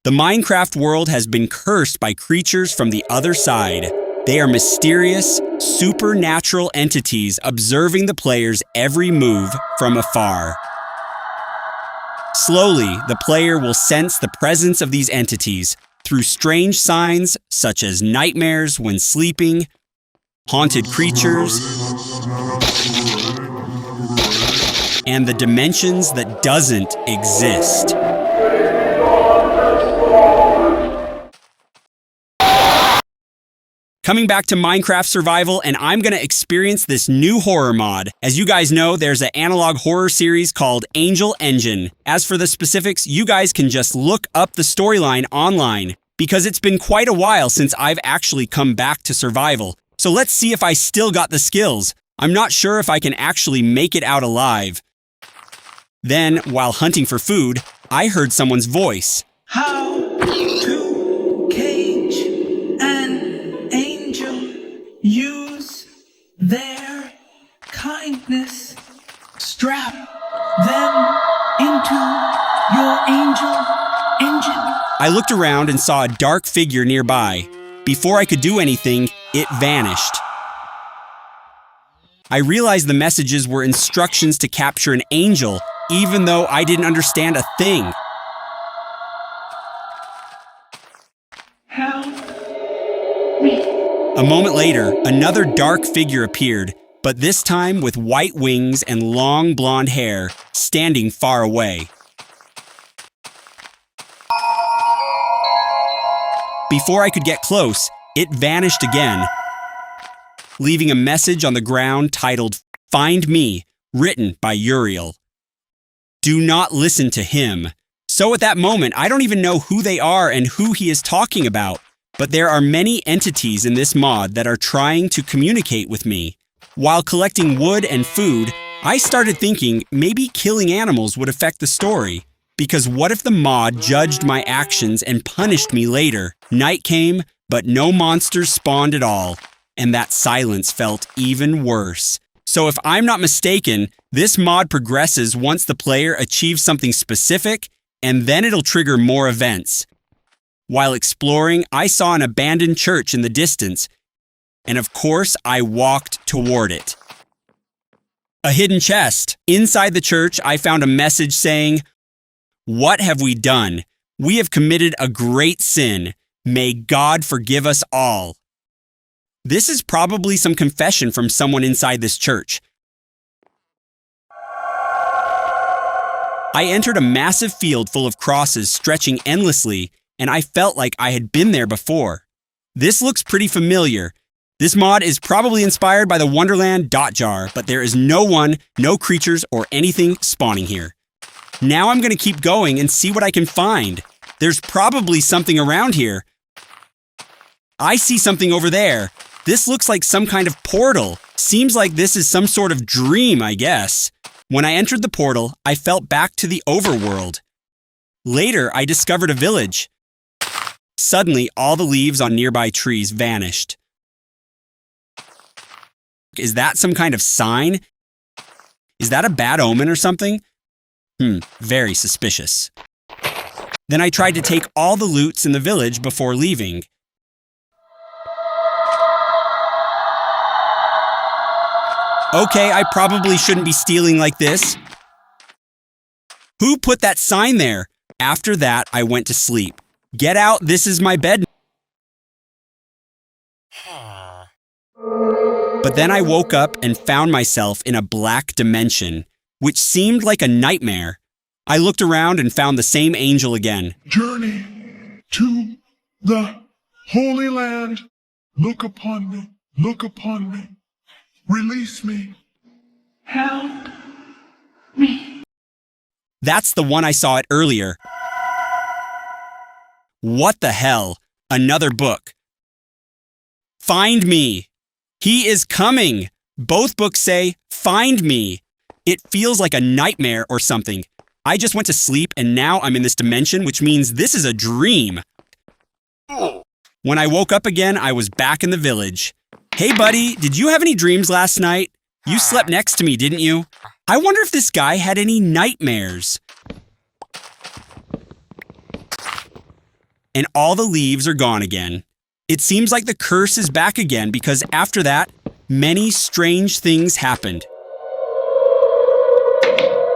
The Minecraft world has been cursed by creatures from the other side. They are mysterious, supernatural entities observing the player's every move from afar. Slowly, the player will sense the presence of these entities through strange signs such as nightmares when sleeping, haunted creatures, and the dimensions that doesn't exist. Coming back to Minecraft Survival, and I'm going to experience this new horror mod. As you guys know, there's an analog horror series called Angel Engine. As for the specifics, you guys can just look up the storyline online, because it's been quite a while since I've actually come back to Survival. So let's see if I still got the skills. I'm not sure if I can actually make it out alive. Then, while hunting for food, I heard someone's voice. How to cage an angel. Use their kindness. Strap them into your angel engine. I looked around and saw a dark figure nearby. Before I could do anything, it vanished. I realized the messages were instructions to capture an angel, even though I didn't understand a thing. Help me. A moment later, another dark figure appeared, but this time with white wings and long blonde hair, standing far away. Before I could get close, it vanished again, leaving a message on the ground titled, "Find Me," written by Uriel. Do not listen to him. So at that moment, I don't even know who they are and who he is talking about, but there are many entities in this mod that are trying to communicate with me. While collecting wood and food, I started thinking maybe killing animals would affect the story. Because what if the mod judged my actions and punished me later? Night came, but no monsters spawned at all, and that silence felt even worse. So if I'm not mistaken, this mod progresses once the player achieves something specific, and then it'll trigger more events. While exploring, I saw an abandoned church in the distance, and of course, I walked toward it. A hidden chest. Inside the church, I found a message saying, "What have we done? We have committed a great sin. May God forgive us all." This is probably some confession from someone inside this church. I entered a massive field full of crosses stretching endlessly, and I felt like I had been there before. This looks pretty familiar. This mod is probably inspired by the Wonderland.jar, but there is no one, no creatures, or anything spawning here. Now I'm going to keep going and see what I can find. There's probably something around here. I see something over there. This looks like some kind of portal. Seems like this is some sort of dream, I guess. When I entered the portal, I felt back to the overworld. Later, I discovered a village. Suddenly, all the leaves on nearby trees vanished. Is that some kind of sign? Is that a bad omen or something? Very suspicious. Then I tried to take all the loots in the village before leaving. Okay, I probably shouldn't be stealing like this. Who put that sign there? After that, I went to sleep. Get out, this is my bed. But then I woke up and found myself in a black dimension, which seemed like a nightmare. I looked around and found the same angel again. Journey to the Holy Land. Look upon me. Look upon me. Release me. Help me. That's the one I saw it earlier. What the hell? Another book. Find me. He is coming. Both books say, find me. It feels like a nightmare or something. I just went to sleep and now I'm in this dimension, which means this is a dream. When I woke up again, I was back in the village. Hey buddy, did you have any dreams last night? You slept next to me, didn't you? I wonder if this guy had any nightmares. and all the leaves are gone again. It seems like the curse is back again because after that, many strange things happened.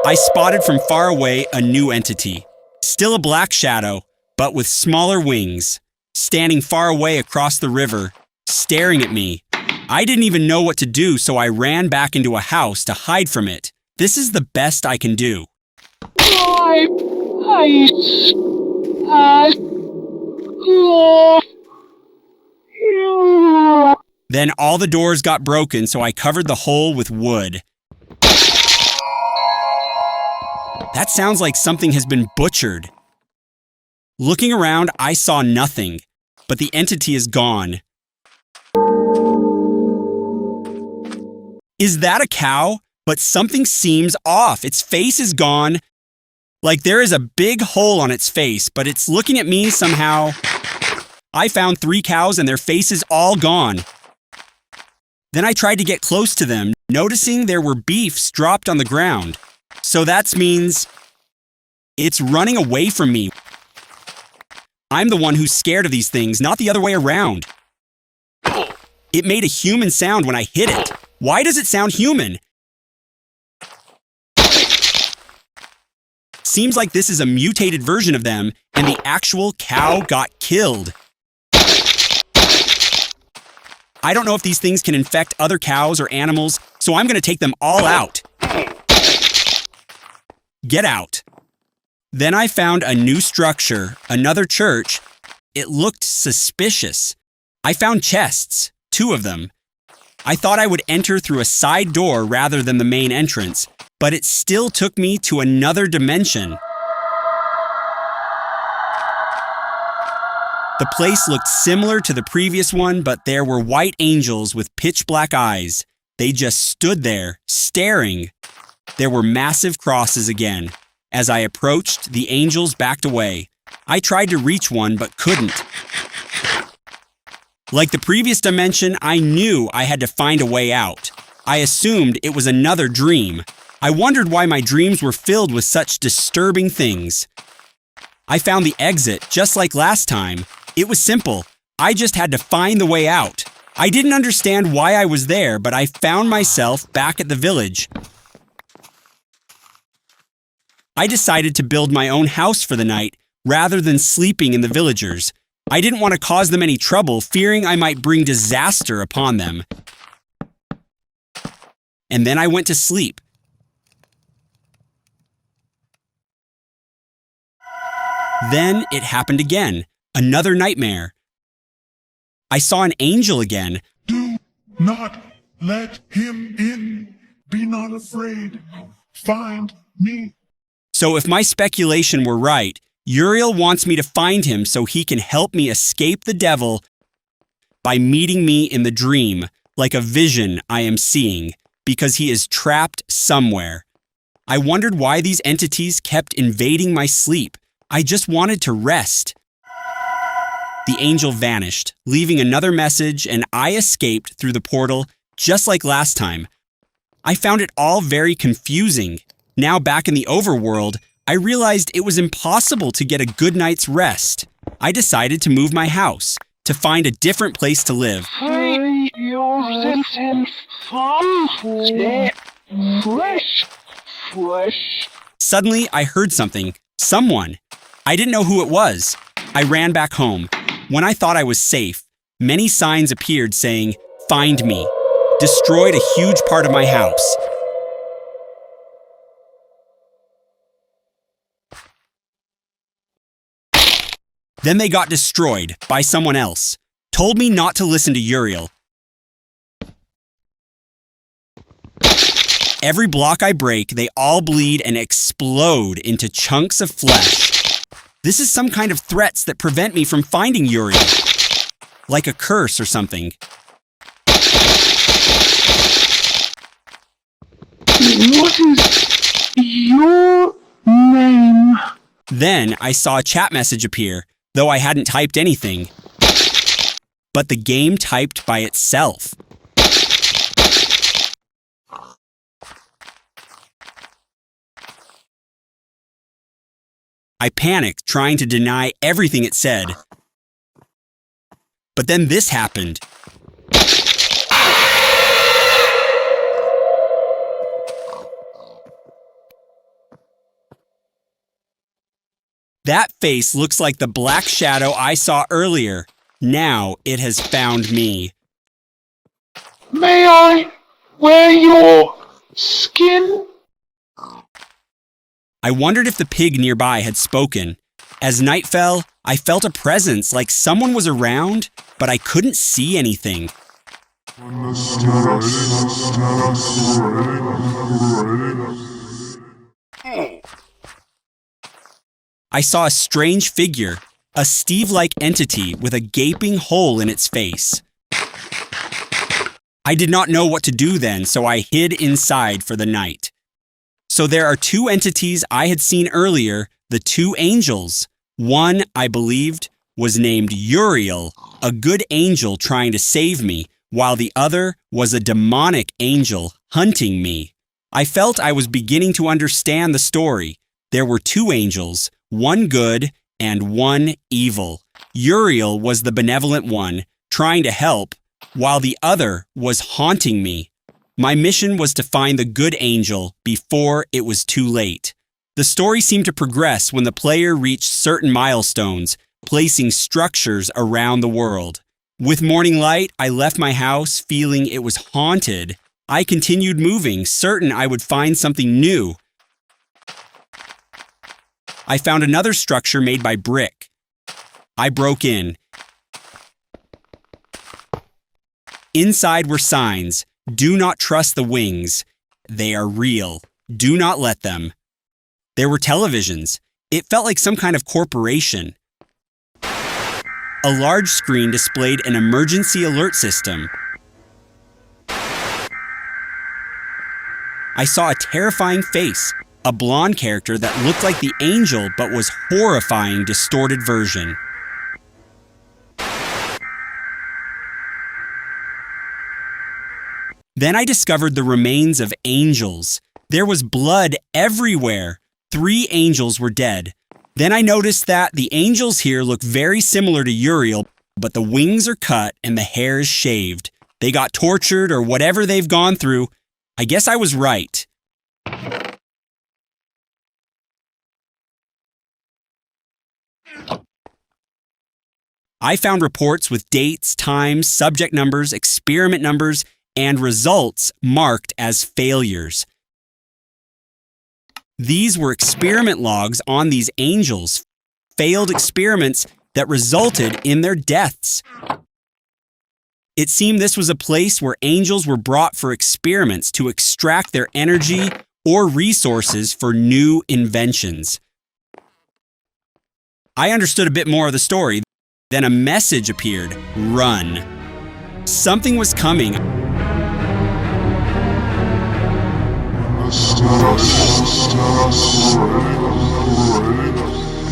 I spotted from far away a new entity, still a black shadow, but with smaller wings, standing far away across the river, staring at me. I didn't even know what to do, so I ran back into a house to hide from it. This is the best I can do. Then all the doors got broken, so I covered the hole with wood. That sounds like something has been butchered. Looking around, I saw nothing, but the entity is gone. Is that a cow? But something seems off. Its face is gone. Like there is a big hole on its face, but it's looking at me somehow. I found 3 cows and their faces all gone. Then I tried to get close to them, noticing there were beefs dropped on the ground. So that means it's running away from me. I'm the one who's scared of these things, not the other way around. It made a human sound when I hit it. Why does it sound human? Seems like this is a mutated version of them, and the actual cow got killed. I don't know if these things can infect other cows or animals, so I'm going to take them all out. Get out. Then I found a new structure, another church. It looked suspicious. I found chests, 2 of them. I thought I would enter through a side door rather than the main entrance, but it still took me to another dimension. The place looked similar to the previous one, but there were white angels with pitch black eyes. They just stood there, staring. There were massive crosses again. As I approached, the angels backed away. I tried to reach one, but couldn't. Like the previous dimension, I knew I had to find a way out. I assumed it was another dream. I wondered why my dreams were filled with such disturbing things. I found the exit, just like last time. It was simple. I just had to find the way out. I didn't understand why I was there, but I found myself back at the village. I decided to build my own house for the night, rather than sleeping in the villagers. I didn't want to cause them any trouble, fearing I might bring disaster upon them. And then I went to sleep. Then it happened again, another nightmare. I saw an angel again. Do not let him in. Be not afraid. Find me. So if my speculation were right, Uriel wants me to find him so he can help me escape the devil by meeting me in the dream, like a vision I am seeing, because he is trapped somewhere. I wondered why these entities kept invading my sleep. I just wanted to rest. The angel vanished, leaving another message, and I escaped through the portal just like last time. I found it all very confusing. Now back in the overworld, I realized it was impossible to get a good night's rest. I decided to move my house, to find a different place to live. Suddenly, I heard something. Someone. I didn't know who it was. I ran back home. When I thought I was safe, many signs appeared saying, "Find me." Destroyed a huge part of my house. Then they got destroyed by someone else. Told me not to listen to Uriel. Every block I break, they all bleed and explode into chunks of flesh. This is some kind of threats that prevent me from finding Uriel. Like a curse or something. What is your name? Then I saw a chat message appear, though I hadn't typed anything. But the game typed by itself. I panicked, trying to deny everything it said. But then this happened. That face looks like the black shadow I saw earlier. Now it has found me. May I wear your skin? I wondered if the pig nearby had spoken. As night fell, I felt a presence, like someone was around, but I couldn't see anything. I saw a strange figure, a Steve-like entity with a gaping hole in its face. I did not know what to do then, so I hid inside for the night. So there are two entities I had seen earlier, the two angels. One, I believed, was named Uriel, a good angel trying to save me, while the other was a demonic angel hunting me. I felt I was beginning to understand the story. There were two angels, one good and one evil. Uriel was the benevolent one, trying to help, while the other was haunting me. My mission was to find the good angel before it was too late. The story seemed to progress when the player reached certain milestones, placing structures around the world. With morning light, I left my house feeling it was haunted. I continued moving, certain I would find something new. I found another structure made by brick. I broke in. Inside were signs. Do not trust the wings. They are real. Do not let them. There were televisions. It felt like some kind of corporation. A large screen displayed an emergency alert system. I saw a terrifying face, a blonde character that looked like the angel but was horrifying, distorted version. Then I discovered the remains of angels. There was blood everywhere. 3 angels were dead. Then I noticed that the angels here look very similar to Uriel, but the wings are cut and the hair is shaved. They got tortured or whatever they've gone through. I guess I was right. I found reports with dates, times, subject numbers, experiment numbers, and results marked as failures. These were experiment logs on these angels, failed experiments that resulted in their deaths. It seemed this was a place where angels were brought for experiments to extract their energy or resources for new inventions. I understood a bit more of the story. Then a message appeared. Run. Something was coming.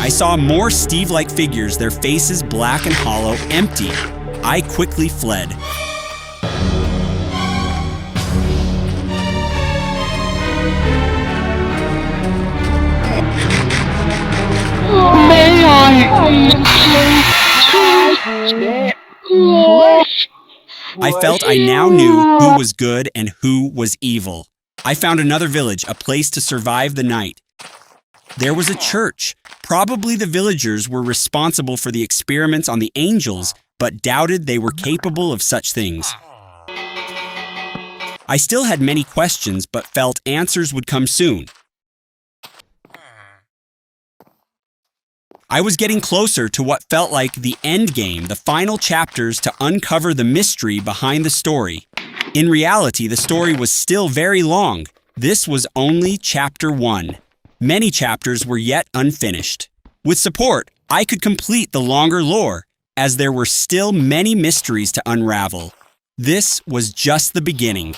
I saw more Steve-like figures, their faces black and hollow, empty. I quickly fled. May I flesh? I felt I now knew who was good and who was evil. I found another village, a place to survive the night. There was a church. Probably the villagers were responsible for the experiments on the angels, but doubted they were capable of such things. I still had many questions, but felt answers would come soon. I was getting closer to what felt like the end game, the final chapters to uncover the mystery behind the story. In reality, the story was still very long. This was only chapter 1. Many chapters were yet unfinished. With support, I could complete the longer lore, as there were still many mysteries to unravel. This was just the beginning.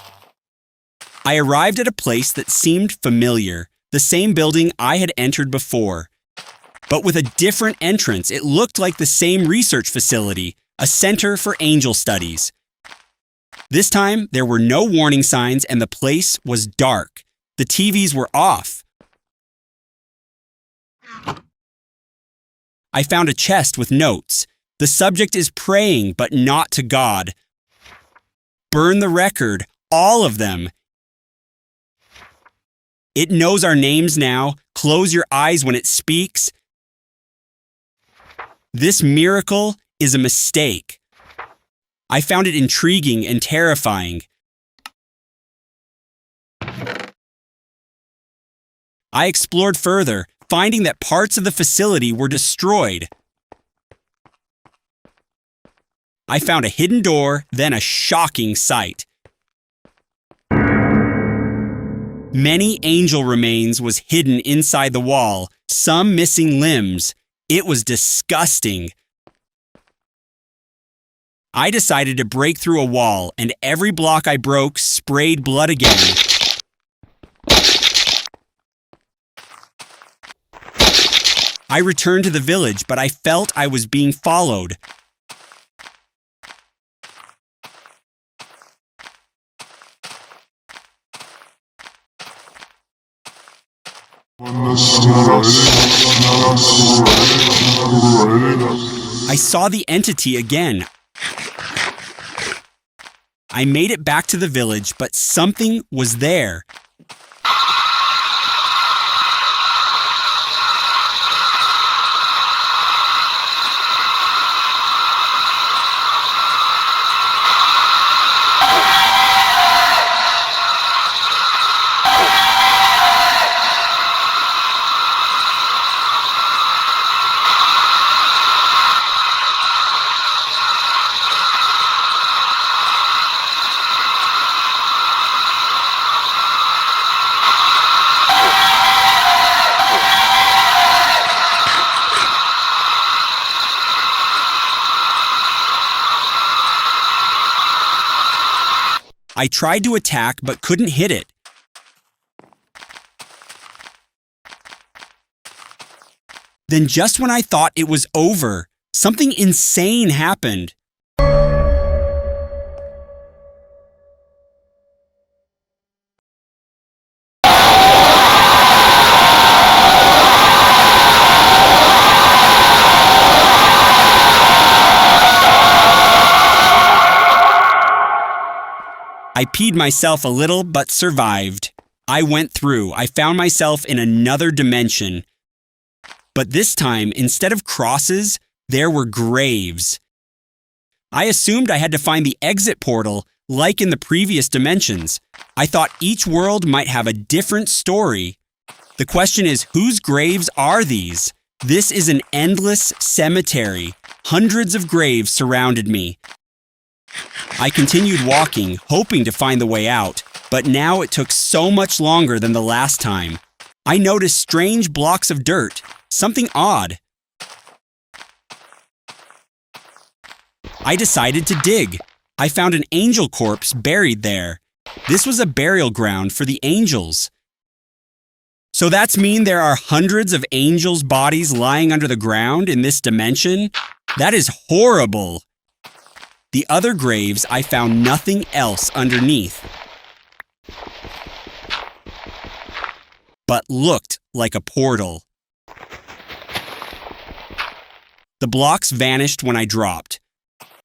I arrived at a place that seemed familiar, the same building I had entered before. But with a different entrance, it looked like the same research facility, a center for angel studies. This time, there were no warning signs and the place was dark. The TVs were off. I found a chest with notes. The subject is praying, but not to God. Burn the record, all of them. It knows our names now. Close your eyes when it speaks. This miracle is a mistake. I found it intriguing and terrifying. I explored further, finding that parts of the facility were destroyed. I found a hidden door, then a shocking sight. Many angel remains was hidden inside the wall, some missing limbs. It was disgusting. I decided to break through a wall, and every block I broke sprayed blood again. I returned to the village, but I felt I was being followed. I saw the entity again. I made it back to the village, but something was there. I tried to attack, but couldn't hit it. Then just when I thought it was over, something insane happened. I peed myself a little, but survived. I went through. I found myself in another dimension. But this time, instead of crosses, there were graves. I assumed I had to find the exit portal, like in the previous dimensions. I thought each world might have a different story. The question is, whose graves are these? This is an endless cemetery. Hundreds of graves surrounded me. I continued walking, hoping to find the way out, but now it took so much longer than the last time. I noticed strange blocks of dirt, something odd. I decided to dig. I found an angel corpse buried there. This was a burial ground for the angels. So that's mean there are hundreds of angels' bodies lying under the ground in this dimension? That is horrible. The other graves, I found nothing else underneath, but looked like a portal. The blocks vanished when I dropped.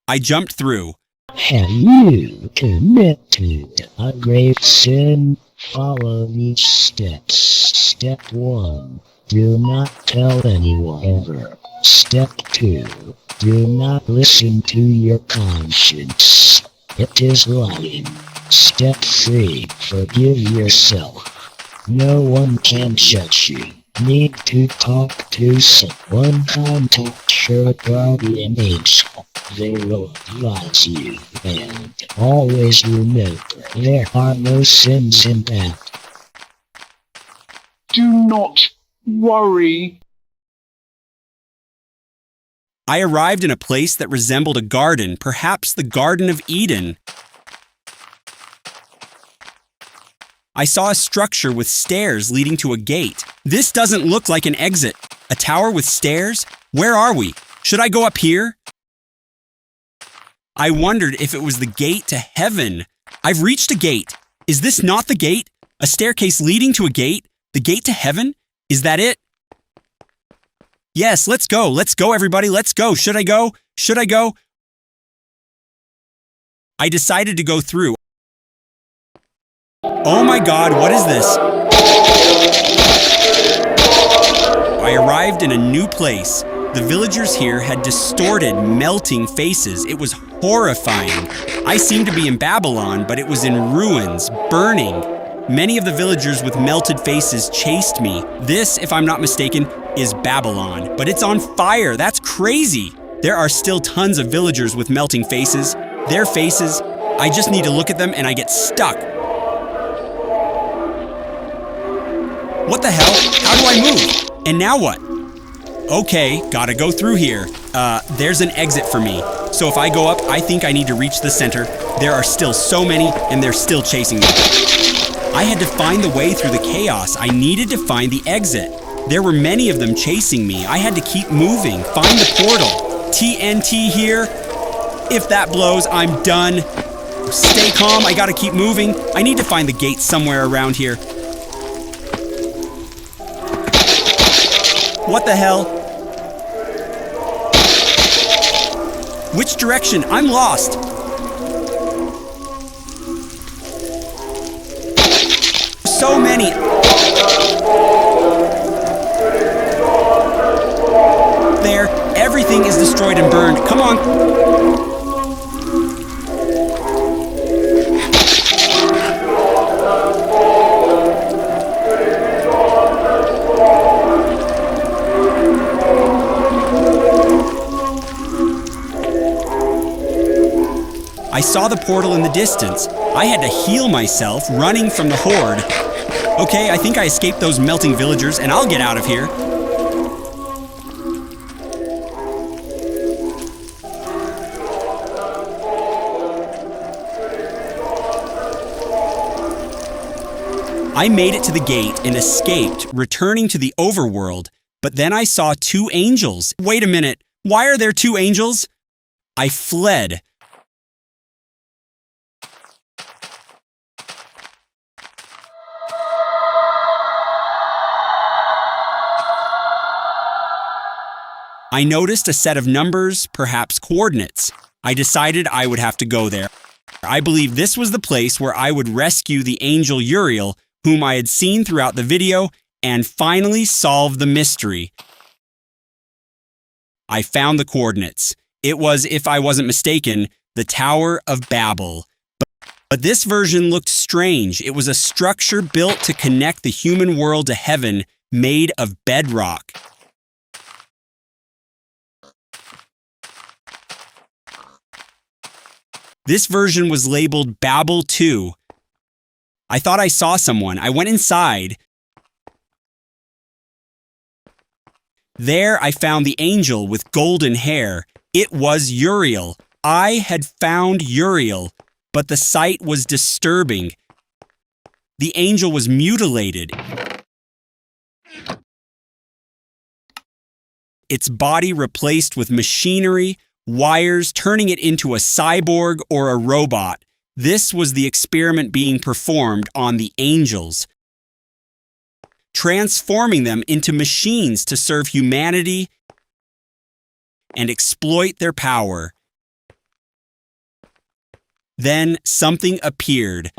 I jumped through. Have you committed a grave sin? Follow these steps. Step 1. Do not tell anyone ever. Step 2. Do not listen to your conscience. It is lying. Step 3. Forgive yourself. No one can judge you. Need to talk to someone? Contact your guardian angel. They will advise you. And always remember, there are no sins in that. Do not worry. I arrived in a place that resembled a garden, perhaps the Garden of Eden. I saw a structure with stairs leading to a gate. This doesn't look like an exit. A tower with stairs? Where are we? Should I go up here? I wondered if it was the gate to heaven. I've reached a gate. Is this not the gate? A staircase leading to a gate? The gate to heaven? Is that it? Yes, let's go. Let's go, everybody. Let's go. Should I go? Should I go? I decided to go through. Oh my God, what is this? I arrived in a new place. The villagers here had distorted, melting faces. It was horrifying. I seemed to be in Babylon, but it was in ruins, burning. Many of the villagers with melted faces chased me. This, if I'm not mistaken, is Babylon, but it's on fire. That's crazy. There are still tons of villagers with melting faces. Their faces, I just need to look at them and I get stuck. What the hell? How do I move? And now what? Okay, gotta go through here. There's an exit for me. So if I go up, I think I need to reach the center. There are still so many, and they're still chasing me. I had to find the way through the chaos. I needed to find the exit. There were many of them chasing me. I had to keep moving, find the portal. TNT here. If that blows, I'm done. Stay calm, I gotta keep moving. I need to find the gate somewhere around here. What the hell? Which direction? I'm lost. So many. There, everything is destroyed and burned. Come on. I saw the portal in the distance. I had to heal myself running from the horde. Okay, I think I escaped those melting villagers and I'll get out of here. I made it to the gate and escaped, returning to the overworld. But then I saw two angels. Wait a minute, why are there two angels? I fled. I noticed a set of numbers, perhaps coordinates. I decided I would have to go there. I believe this was the place where I would rescue the angel Uriel, whom I had seen throughout the video, and finally solve the mystery. I found the coordinates. It was, if I wasn't mistaken, the Tower of Babel. But this version looked strange. It was a structure built to connect the human world to heaven, made of bedrock. This version was labeled Babel 2. I thought I saw someone. I went inside. There I found the angel with golden hair. It was Uriel. I had found Uriel, but the sight was disturbing. The angel was mutilated. Its body replaced with machinery, wires, turning it into a cyborg or a robot. This was the experiment being performed on the angels, transforming them into machines to serve humanity and exploit their power. Then something appeared.